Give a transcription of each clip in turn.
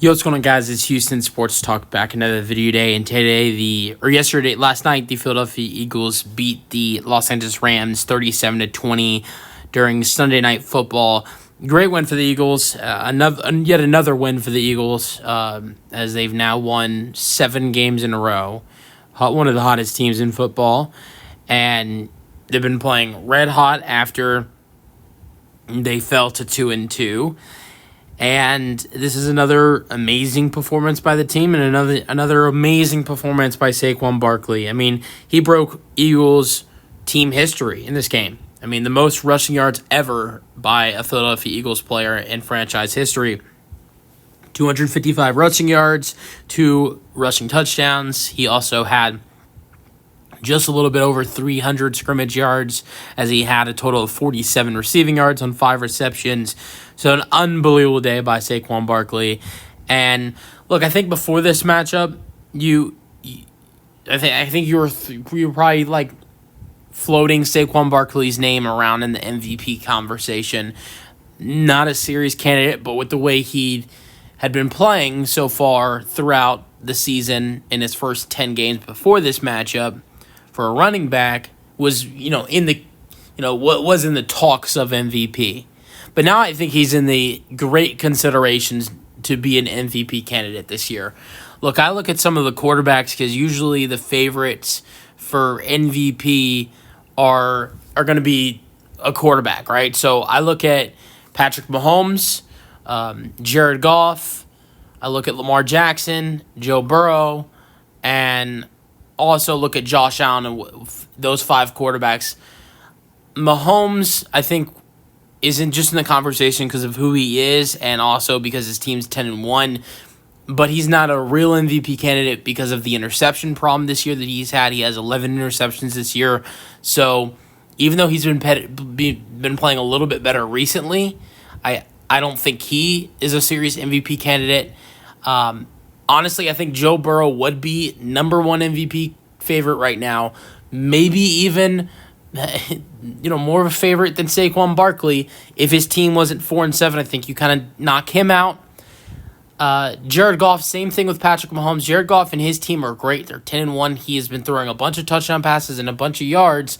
Yo, what's going on, guys? It's Houston Sports Talk back another video day, and last night, the Philadelphia Eagles beat the Los Angeles Rams 37-20 during Sunday Night Football. Great win for the Eagles. Yet another win for the Eagles, as they've now won 7 games in a row. One of the hottest teams in football, and they've been playing red hot after they fell to 2-2. And this is another amazing performance by the team and another amazing performance by Saquon Barkley. I mean, he broke Eagles team history in this game. I mean, the most rushing yards ever by a Philadelphia Eagles player in franchise history. 255 rushing yards, 2 rushing touchdowns. He also had just a little bit over 300 scrimmage yards, as he had a total of 47 receiving yards on 5 receptions. So an unbelievable day by Saquon Barkley. And look, I think before this matchup, I think you were probably like floating Saquon Barkley's name around in the MVP conversation. Not a serious candidate, but with the way he had been playing so far throughout the season in his first 10 games before this matchup, for a running back was, what was in the talks of MVP. But now I think he's in the great considerations to be an MVP candidate this year. Look, I look at some of the quarterbacks because usually the favorites for MVP are going to be a quarterback, right? So I look at Patrick Mahomes, Jared Goff, I look at Lamar Jackson, Joe Burrow, and also look at Josh Allen and those 5 quarterbacks. Mahomes, I think, isn't just in the conversation because of who he is and also because his team's 10-1, but he's not a real MVP candidate because of the interception problem this year that he's had. He has 11 interceptions this year. So even though he's been playing a little bit better recently, I don't think he is a serious MVP candidate. Honestly, I think Joe Burrow would be number 1 MVP favorite right now. Maybe even, more of a favorite than Saquon Barkley. If his team wasn't 4-7, I think you kind of knock him out. Jared Goff, same thing with Patrick Mahomes. Jared Goff and his team are great. They're 10-1. He has been throwing a bunch of touchdown passes and a bunch of yards,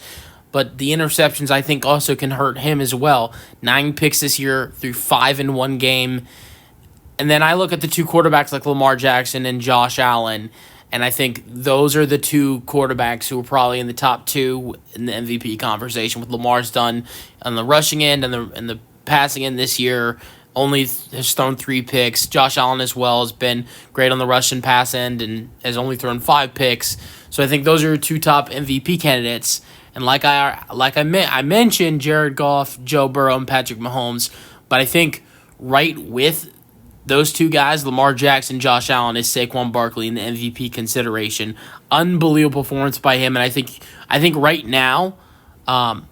but the interceptions, I think, also can hurt him as well. 9 picks this year through 5 in one game. And then I look at the 2 quarterbacks like Lamar Jackson and Josh Allen, and I think those are the 2 quarterbacks who are probably in the top 2 in the MVP conversation. With Lamar's done on the rushing end and the passing end this year, only has thrown 3 picks. Josh Allen as well has been great on the rush and pass end and has only thrown 5 picks. So I think those are 2 top MVP candidates. And I mentioned Jared Goff, Joe Burrow, and Patrick Mahomes, but I think right with those 2 guys, Lamar Jackson, Josh Allen, is Saquon Barkley in the MVP consideration. Unbelievable performance by him, and I think right now, and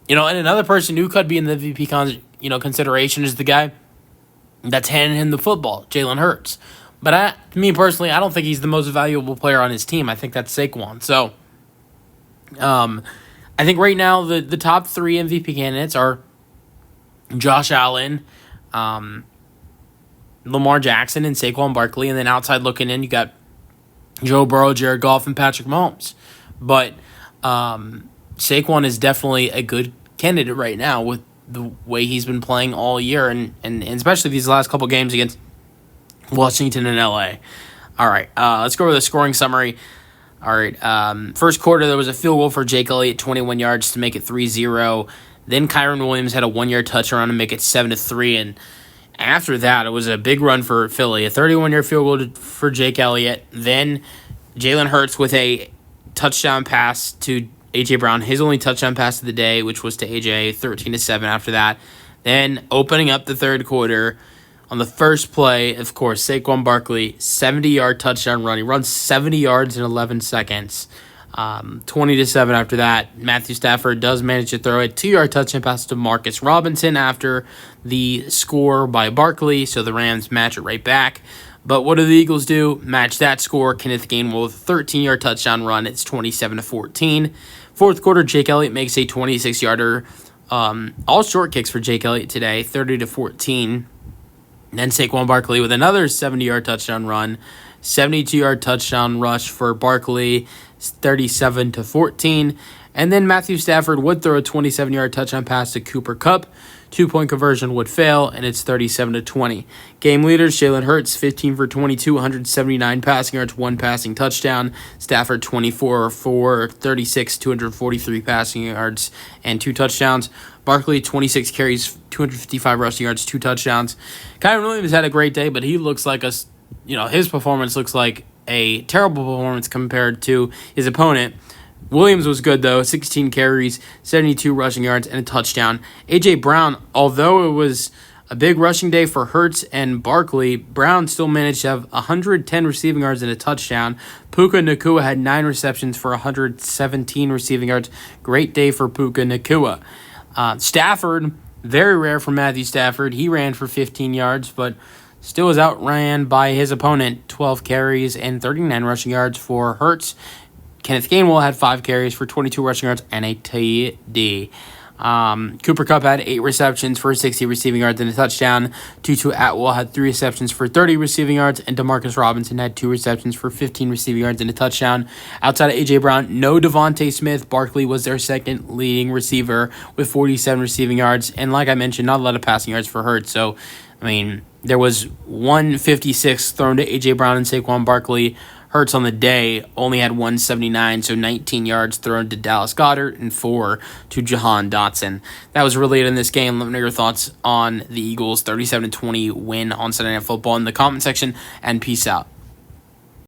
another person who could be in the MVP consideration is the guy that's handing him the football, Jalen Hurts. But me personally, I don't think he's the most valuable player on his team. I think that's Saquon. So, I think right now the top 3 MVP candidates are Josh Allen, Lamar Jackson, and Saquon Barkley, and then outside looking in, you got Joe Burrow, Jared Goff, and Patrick Mahomes. But Saquon is definitely a good candidate right now with the way he's been playing all year, and especially these last couple games against Washington and LA. All right, let's go over the scoring summary. All right, first quarter, there was a field goal for Jake Elliott, 21 yards to make it 3-0. Then Kyron Williams had a 1-yard touchdown to make it 7-3, and after that, it was a big run for Philly, a 31-yard field goal for Jake Elliott. Then Jalen Hurts with a touchdown pass to A.J. Brown, his only touchdown pass of the day, which was to A.J., 13-7 after that. Then opening up the third quarter, on the first play, of course, Saquon Barkley, 70-yard touchdown run. He runs 70 yards in 11 seconds. 20-7 after that. Matthew Stafford does manage to throw a 2-yard touchdown pass to Marcus Robinson after the score by Barkley, so the Rams match it right back. But what do the Eagles do? Match that score. Kenneth Gainwell with a 13-yard touchdown run. It's 27-14. Fourth quarter, Jake Elliott makes a 26-yarder. All short kicks for Jake Elliott today, 30-14. And then Saquon Barkley with another 70-yard touchdown run, 72-yard touchdown rush for Barkley, 37-14. And then Matthew Stafford would throw a 27-yard touchdown pass to Cooper Kupp. 2-point conversion would fail, and it's 37-20. Game leaders, Jalen Hurts, 15 for 22, 179 passing yards, 1 passing touchdown. Stafford, 24 for 36, 243 passing yards, and 2 touchdowns. Barkley, 26 carries, 255 rushing yards, 2 touchdowns. Kyren Williams had a great day, but he looks like his performance looks like a terrible performance compared to his opponent. Williams was good, though, 16 carries, 72 rushing yards, and a touchdown. A.J. Brown, although it was a big rushing day for Hurts and Barkley, Brown still managed to have 110 receiving yards and a touchdown. Puka Nacua had 9 receptions for 117 receiving yards. Great day for Puka Nacua. Stafford, very rare for Matthew Stafford. He ran for 15 yards, but still was outran by his opponent, 12 carries and 39 rushing yards for Hurts. Kenneth Gainwell had 5 carries for 22 rushing yards and a TD. Cooper Kupp had 8 receptions for 60 receiving yards and a touchdown. Tutu Atwell had 3 receptions for 30 receiving yards, and Demarcus Robinson had 2 receptions for 15 receiving yards and a touchdown. Outside of A.J. Brown, no Devontae Smith. Barkley was their second leading receiver with 47 receiving yards, and like I mentioned, not a lot of passing yards for Hurts. So, there was 156 thrown to A.J. Brown and Saquon Barkley. Hurts on the day only had 179, so 19 yards thrown to Dallas Goedert and 4 to Jahan Dotson. That was really it in this game. Let me know your thoughts on the Eagles' 37-20 win on Sunday Night Football in the comment section, and peace out.